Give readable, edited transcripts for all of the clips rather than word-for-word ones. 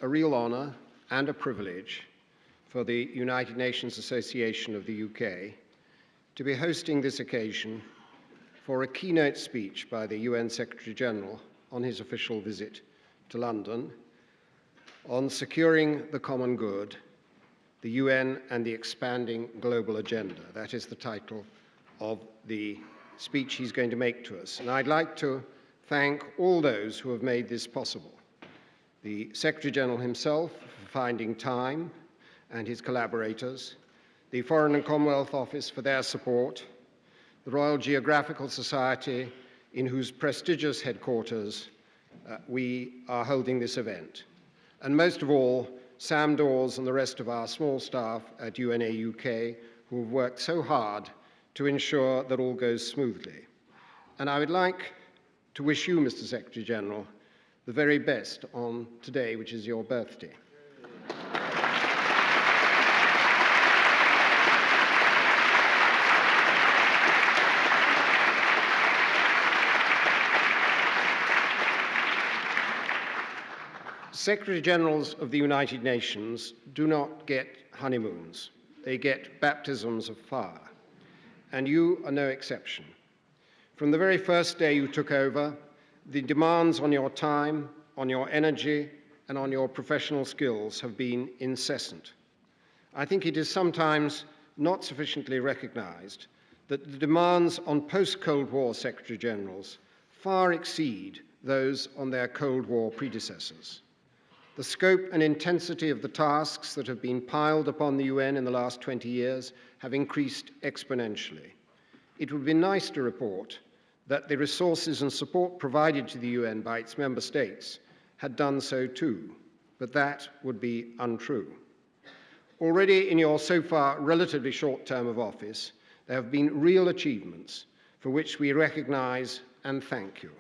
a real honor and a privilege for the United Nations Association of the UK to be hosting this occasion for a keynote speech by the UN Secretary-General on his official visit to London on securing the common good, the UN and the expanding global agenda. That is the title of the speech he's going to make to us. And I'd like to thank all those who have made this possible. The Secretary-General himself for finding time and his collaborators, the Foreign and Commonwealth Office for their support, the Royal Geographical Society in whose prestigious headquarters we are holding this event, and most of all, Sam Dawes and the rest of our small staff at UNA UK who have worked so hard to ensure that all goes smoothly. And I would like to wish you, Mr. Secretary-General, the very best on today, which is your birthday. Secretary-Generals of the United Nations do not get honeymoons. They get baptisms of fire. And you are no exception. From the very first day you took over, the demands on your time, on your energy, and on your professional skills have been incessant. I think it is sometimes not sufficiently recognized that the demands on post-Cold War Secretary-Generals far exceed those on their Cold War predecessors. The scope and intensity of the tasks that have been piled upon the UN in the last 20 years have increased exponentially. It would be nice to report that the resources and support provided to the UN by its member states had done so too, but that would be untrue. Already in your so far relatively short term of office, there have been real achievements for which we recognize and thank you.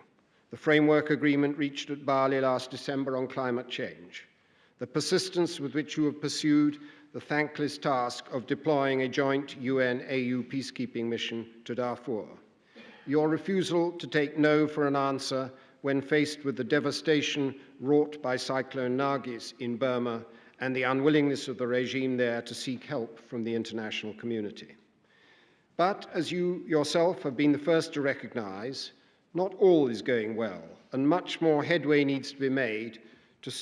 The framework agreement reached at Bali last December on climate change, the persistence with which you have pursued the thankless task of deploying a joint UN-AU peacekeeping mission to Darfur, your refusal to take no for an answer when faced with the devastation wrought by Cyclone Nargis in Burma and the unwillingness of the regime there to seek help from the international community. But as you yourself have been the first to recognize, not all is going well, and much more headway needs to be made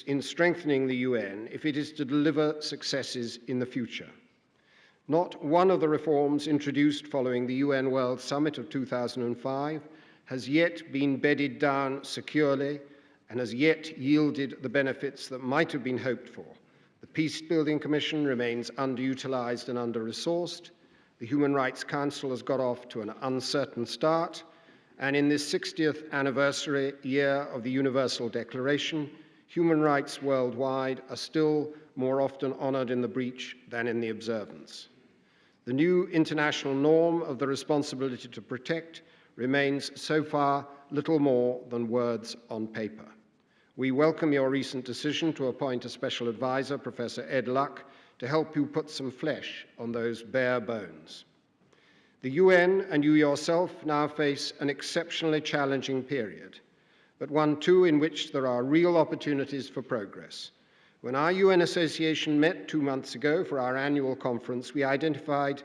in strengthening the UN if it is to deliver successes in the future. Not one of the reforms introduced following the UN World Summit of 2005 has yet been bedded down securely and has yet yielded the benefits that might have been hoped for. The Peace-Building Commission remains underutilized and under-resourced. The Human Rights Council has got off to an uncertain start. And in this 60th anniversary year of the Universal Declaration, human rights worldwide are still more often honored in the breach than in the observance. The new international norm of the responsibility to protect remains so far little more than words on paper. We welcome your recent decision to appoint a special advisor, Professor Ed Luck, to help you put some flesh on those bare bones. The UN and you yourself now face an exceptionally challenging period, but one too in which there are real opportunities for progress. When our UN Association met 2 months ago for our annual conference, we identified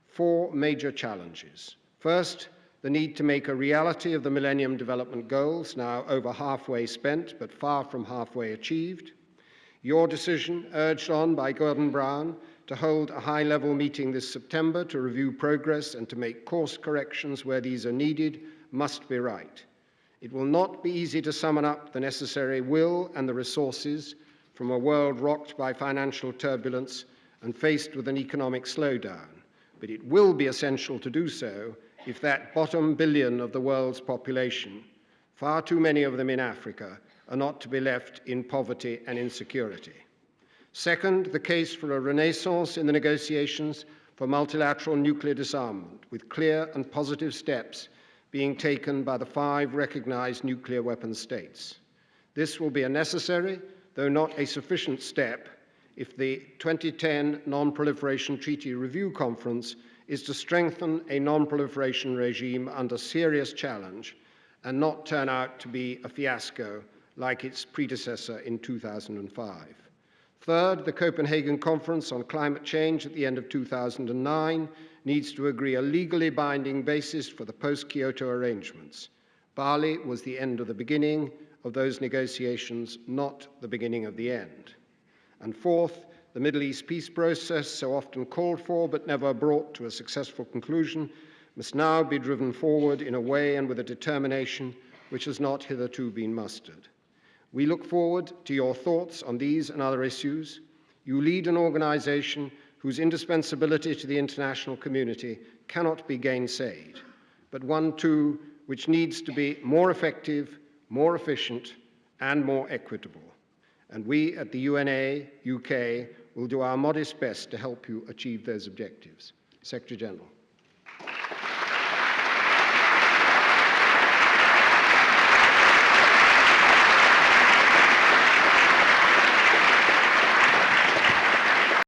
4 major challenges. First, the need to make a reality of the Millennium Development Goals, now over halfway spent but far from halfway achieved. Your decision, urged on by Gordon Brown, to hold a high-level meeting this September to review progress and to make course corrections where these are needed, must be right. It will not be easy to summon up the necessary will and the resources from a world rocked by financial turbulence and faced with an economic slowdown, but it will be essential to do so if that bottom billion of the world's population, far too many of them in Africa, are not to be left in poverty and insecurity. Second, the case for a renaissance in the negotiations for multilateral nuclear disarmament, with clear and positive steps being taken by the 5 recognized nuclear weapons states. This will be a necessary, though not a sufficient step, if the 2010 Non-Proliferation Treaty Review Conference is to strengthen a non-proliferation regime under serious challenge and not turn out to be a fiasco like its predecessor in 2005. Third, the Copenhagen Conference on Climate Change at the end of 2009 needs to agree a legally binding basis for the post-Kyoto arrangements. Bali was the end of the beginning of those negotiations, not the beginning of the end. And fourth, the Middle East peace process, so often called for but never brought to a successful conclusion, must now be driven forward in a way and with a determination which has not hitherto been mustered. We look forward to your thoughts on these and other issues. You lead an organization whose indispensability to the international community cannot be gainsaid, but one too which needs to be more effective, more efficient, and more equitable. And we at the UNA UK will do our modest best to help you achieve those objectives. Secretary General.